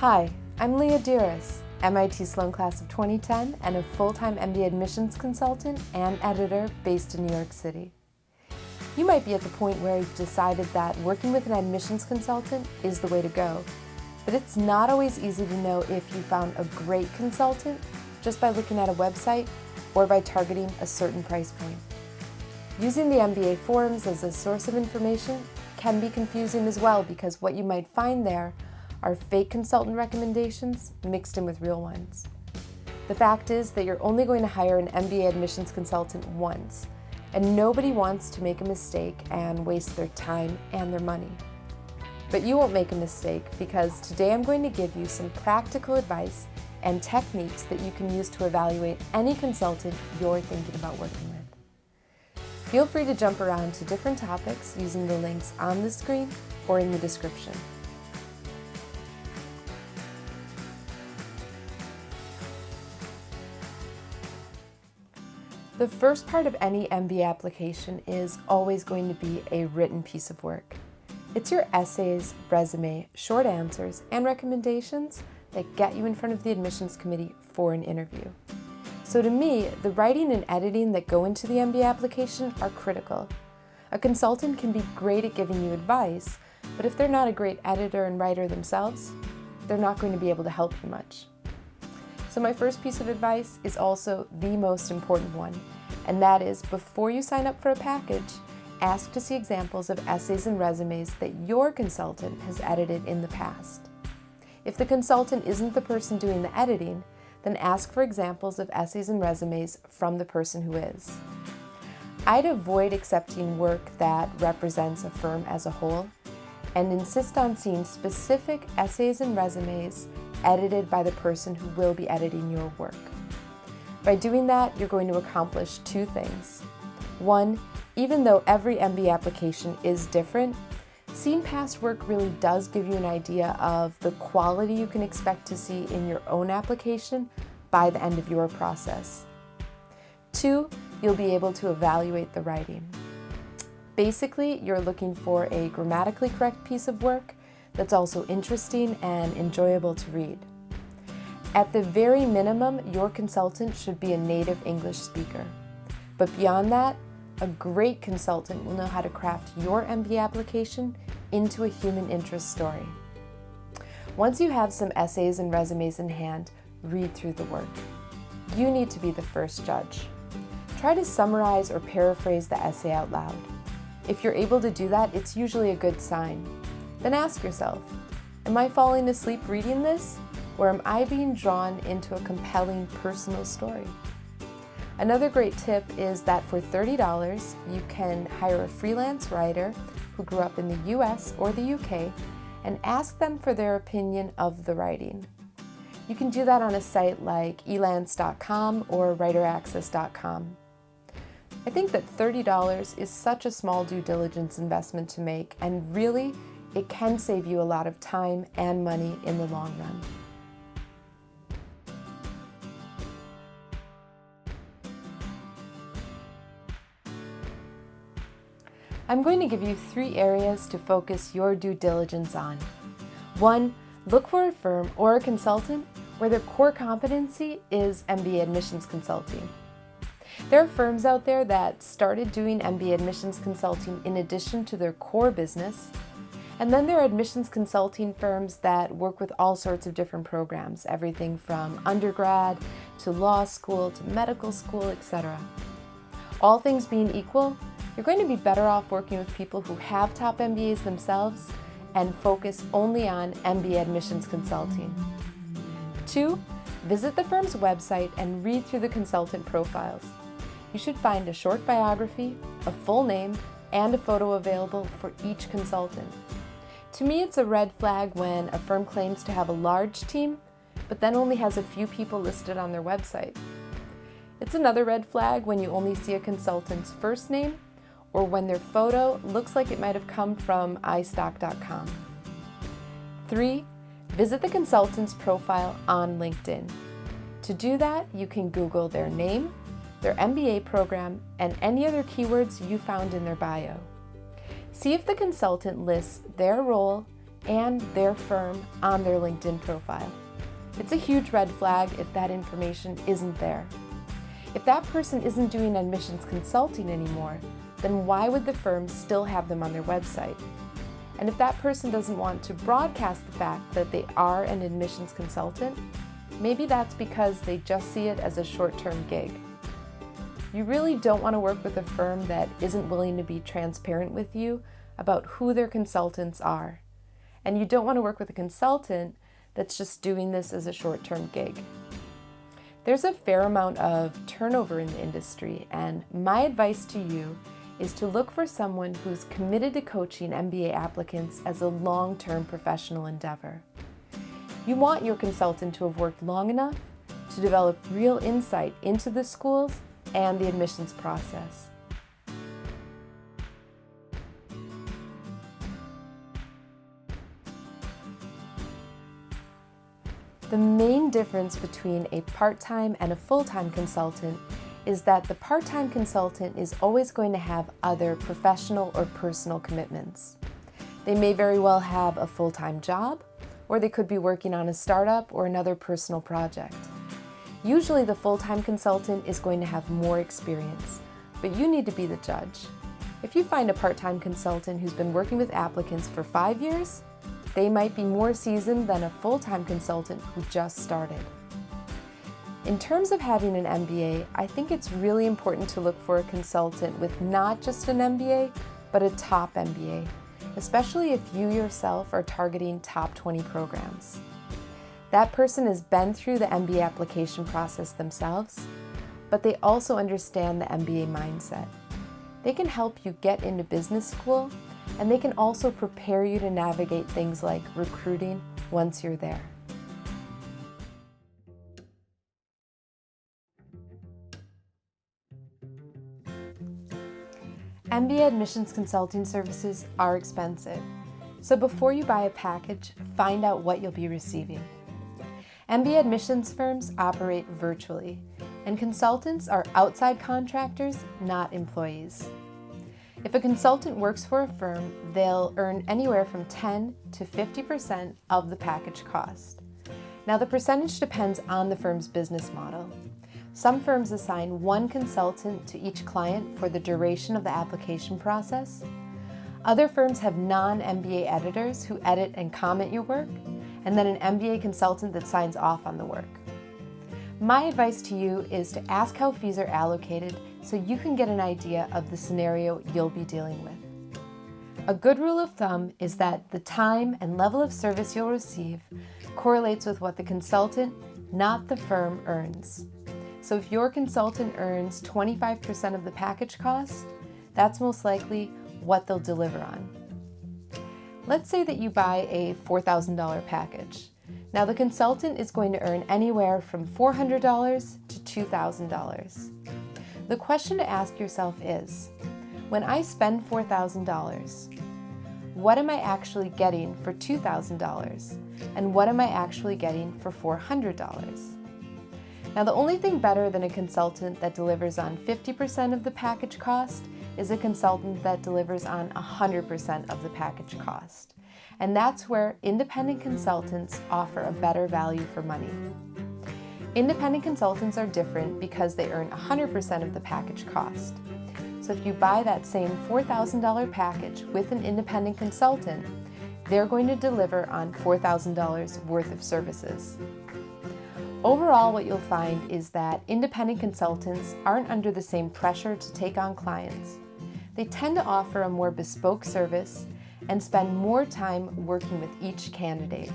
Hi, I'm Leah Dearest, MIT Sloan class of 2010 and a full-time MBA Admissions Consultant and editor based in New York City. You might be at the point where you've decided that working with an admissions consultant is the way to go, but it's not always easy to know if you found a great consultant just by looking at a website or by targeting a certain price point. Using the MBA forums as a source of information can be confusing as well, because what you might find there are fake consultant recommendations mixed in with real ones. The fact is that you're only going to hire an MBA admissions consultant once, and nobody wants to make a mistake and waste their time and their money. But you won't make a mistake, because today I'm going to give you some practical advice and techniques that you can use to evaluate any consultant you're thinking about working with. Feel free to jump around to different topics using the links on the screen or in the description. The first part of any MBA application is always going to be a written piece of work. It's your essays, resume, short answers, and recommendations that get you in front of the admissions committee for an interview. So to me, the writing and editing that go into the MBA application are critical. A consultant can be great at giving you advice, but if they're not a great editor and writer themselves, they're not going to be able to help you much. So my first piece of advice is also the most important one, and that is, before you sign up for a package, ask to see examples of essays and resumes that your consultant has edited in the past. If the consultant isn't the person doing the editing, then ask for examples of essays and resumes from the person who is. I'd avoid accepting work that represents a firm as a whole, and insist on seeing specific essays and resumes edited by the person who will be editing your work. By doing that, you're going to accomplish two things. One, even though every MBA application is different, seeing past work really does give you an idea of the quality you can expect to see in your own application by the end of your process. Two, you'll be able to evaluate the writing. Basically, you're looking for a grammatically correct piece of work that's also interesting and enjoyable to read. At the very minimum, your consultant should be a native English speaker. But beyond that, a great consultant will know how to craft your MBA application into a human interest story. Once you have some essays and resumes in hand, read through the work. You need to be the first judge. Try to summarize or paraphrase the essay out loud. If you're able to do that, it's usually a good sign. Then ask yourself, am I falling asleep reading this, or am I being drawn into a compelling personal story? Another great tip is that for $30, you can hire a freelance writer who grew up in the US or the UK and ask them for their opinion of the writing. You can do that on a site like elance.com or writeraccess.com. I think that $30 is such a small due diligence investment to make, and really, it can save you a lot of time and money in the long run. I'm going to give you 3 areas to focus your due diligence on. 1, look for a firm or a consultant where their core competency is MBA admissions consulting. There are firms out there that started doing MBA admissions consulting in addition to their core business, and then there are admissions consulting firms that work with all sorts of different programs, everything from undergrad to law school to medical school, etc. All things being equal, you're going to be better off working with people who have top MBAs themselves and focus only on MBA admissions consulting. 2, visit the firm's website and read through the consultant profiles. You should find a short biography, a full name, and a photo available for each consultant. To me, it's a red flag when a firm claims to have a large team, but then only has a few people listed on their website. It's another red flag when you only see a consultant's first name, or when their photo looks like it might have come from istock.com. 3, visit the consultant's profile on LinkedIn. To do that, you can Google their name, their MBA program, and any other keywords you found in their bio. See if the consultant lists their role and their firm on their LinkedIn profile. It's a huge red flag if that information isn't there. If that person isn't doing admissions consulting anymore, then why would the firm still have them on their website? And if that person doesn't want to broadcast the fact that they are an admissions consultant, maybe that's because they just see it as a short-term gig. You really don't want to work with a firm that isn't willing to be transparent with you about who their consultants are. And you don't want to work with a consultant that's just doing this as a short-term gig. There's a fair amount of turnover in the industry, and my advice to you is to look for someone who's committed to coaching MBA applicants as a long-term professional endeavor. You want your consultant to have worked long enough to develop real insight into the schools and the admissions process. The main difference between a part-time and a full-time consultant is that the part-time consultant is always going to have other professional or personal commitments. They may very well have a full-time job, or they could be working on a startup or another personal project. Usually the full-time consultant is going to have more experience, but you need to be the judge. If you find a part-time consultant who's been working with applicants for 5 years, they might be more seasoned than a full-time consultant who just started. In terms of having an MBA, I think it's really important to look for a consultant with not just an MBA, but a top MBA, especially if you yourself are targeting top 20 programs. That person has been through the MBA application process themselves, but they also understand the MBA mindset. They can help you get into business school, and they can also prepare you to navigate things like recruiting once you're there. MBA admissions consulting services are expensive, so before you buy a package, find out what you'll be receiving. MBA admissions firms operate virtually, and consultants are outside contractors, not employees. If a consultant works for a firm, they'll earn anywhere from 10 to 50% of the package cost. Now, the percentage depends on the firm's business model. Some firms assign one consultant to each client for the duration of the application process. Other firms have non-MBA editors who edit and comment your work, and then an MBA consultant that signs off on the work. My advice to you is to ask how fees are allocated so you can get an idea of the scenario you'll be dealing with. A good rule of thumb is that the time and level of service you'll receive correlates with what the consultant, not the firm, earns. So if your consultant earns 25% of the package cost, that's most likely what they'll deliver on. Let's say that you buy a $4,000 package. Now the consultant is going to earn anywhere from $400 to $2,000. The question to ask yourself is, when I spend $4,000, what am I actually getting for $2,000? And what am I actually getting for $400? Now the only thing better than a consultant that delivers on 50% of the package cost is a consultant that delivers on 100% of the package cost. And that's where independent consultants offer a better value for money. Independent consultants are different because they earn 100% of the package cost. So if you buy that same $4,000 package with an independent consultant, they're going to deliver on $4,000 worth of services. Overall, what you'll find is that independent consultants aren't under the same pressure to take on clients. They tend to offer a more bespoke service and spend more time working with each candidate.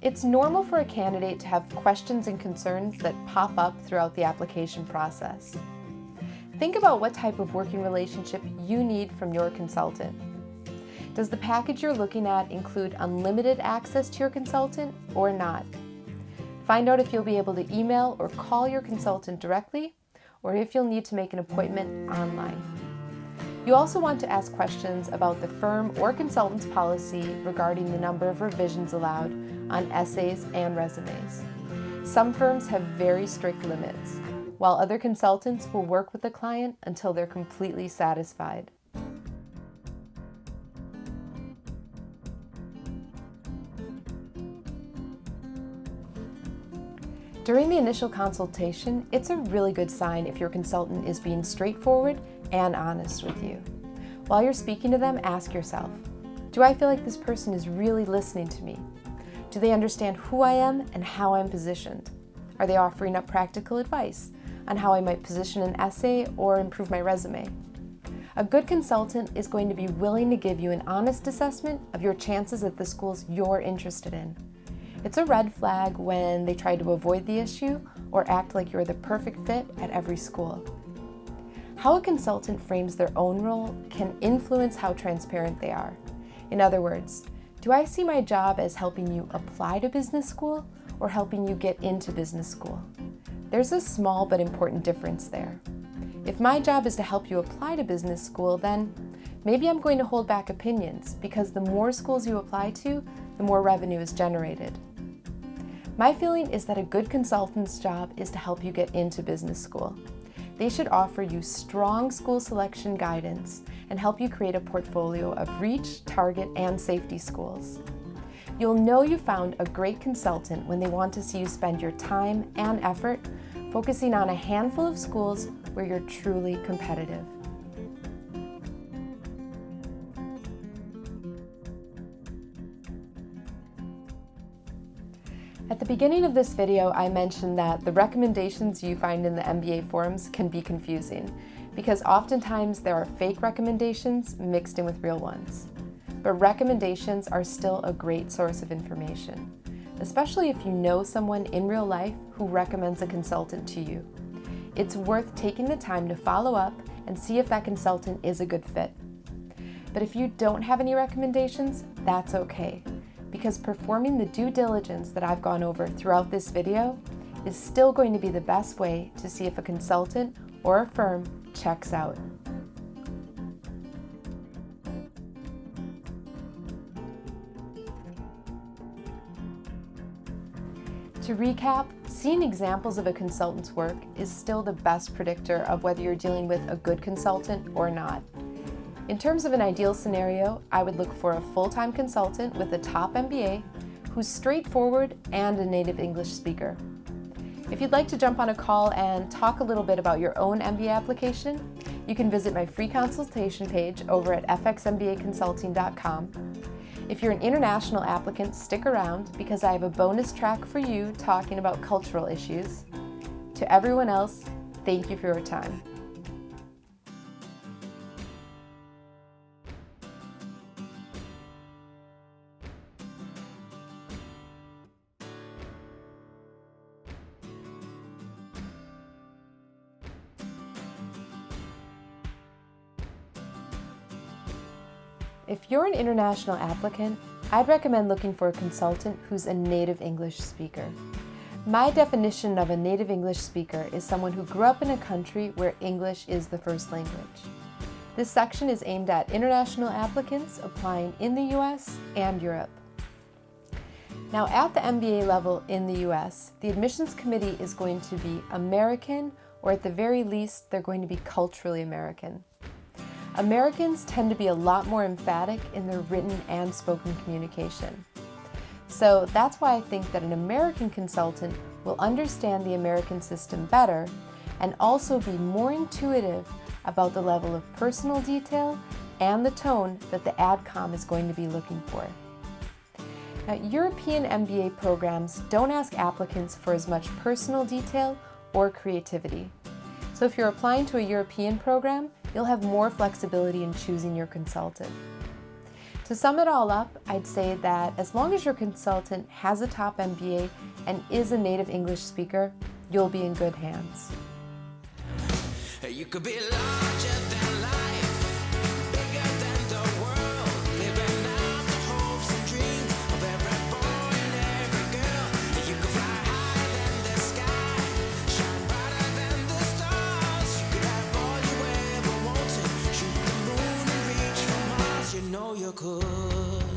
It's normal for a candidate to have questions and concerns that pop up throughout the application process. Think about what type of working relationship you need from your consultant. Does the package you're looking at include unlimited access to your consultant or not? Find out if you'll be able to email or call your consultant directly, or if you'll need to make an appointment online. You also want to ask questions about the firm or consultant's policy regarding the number of revisions allowed on essays and resumes. Some firms have very strict limits. while other consultants will work with the client until they're completely satisfied. During the initial consultation, it's a really good sign if your consultant is being straightforward and honest with you. While you're speaking to them, ask yourself, do I feel like this person is really listening to me? Do they understand who I am and how I'm positioned? Are they offering up practical advice on how I might position an essay or improve my resume? A good consultant is going to be willing to give you an honest assessment of your chances at the schools you're interested in. It's a red flag when they try to avoid the issue or act like you're the perfect fit at every school. How a consultant frames their own role can influence how transparent they are. In other words, do I see my job as helping you apply to business school or helping you get into business school? There's a small but important difference there. If my job is to help you apply to business school, then maybe I'm going to hold back opinions because the more schools you apply to, the more revenue is generated. My feeling is that a good consultant's job is to help you get into business school. They should offer you strong school selection guidance and help you create a portfolio of reach, target, and safety schools. You'll know you found a great consultant when they want to see you spend your time and effort focusing on a handful of schools where you're truly competitive. At the beginning of this video, I mentioned that the recommendations you find in the MBA forums can be confusing because oftentimes there are fake recommendations mixed in with real ones. But recommendations are still a great source of information, especially if you know someone in real life who recommends a consultant to you. It's worth taking the time to follow up and see if that consultant is a good fit. But if you don't have any recommendations, that's okay, because performing the due diligence that I've gone over throughout this video is still going to be the best way to see if a consultant or a firm checks out. To recap, seeing examples of a consultant's work is still the best predictor of whether you're dealing with a good consultant or not. In terms of an ideal scenario, I would look for a full-time consultant with a top MBA who's straightforward and a native English speaker. If you'd like to jump on a call and talk a little bit about your own MBA application, you can visit my free consultation page over at fxmbaconsulting.com. If you're an international applicant, stick around because I have a bonus track for you talking about cultural issues. To everyone else, thank you for your time. If you're an international applicant, I'd recommend looking for a consultant who's a native English speaker. My definition of a native English speaker is someone who grew up in a country where English is the first language. This section is aimed at international applicants applying in the US and Europe. Now, at the MBA level in the US, the admissions committee is going to be American, or at the very least, they're going to be culturally American. Americans tend to be a lot more emphatic in their written and spoken communication. So that's why I think that an American consultant will understand the American system better and also be more intuitive about the level of personal detail and the tone that the AdCom is going to be looking for. Now, European MBA programs don't ask applicants for as much personal detail or creativity. So if you're applying to a European program, you'll have more flexibility in choosing your consultant. To sum it all up, I'd say that as long as your consultant has a top MBA and is a native English speaker, you'll be in good hands. You could be larger than life, bigger than the world, living out the hopes and dreams of every boy and every girl. You could fly higher than the sky, shine brighter than the stars. You could have all you ever wanted, shoot the moon and reach for Mars. You know you could.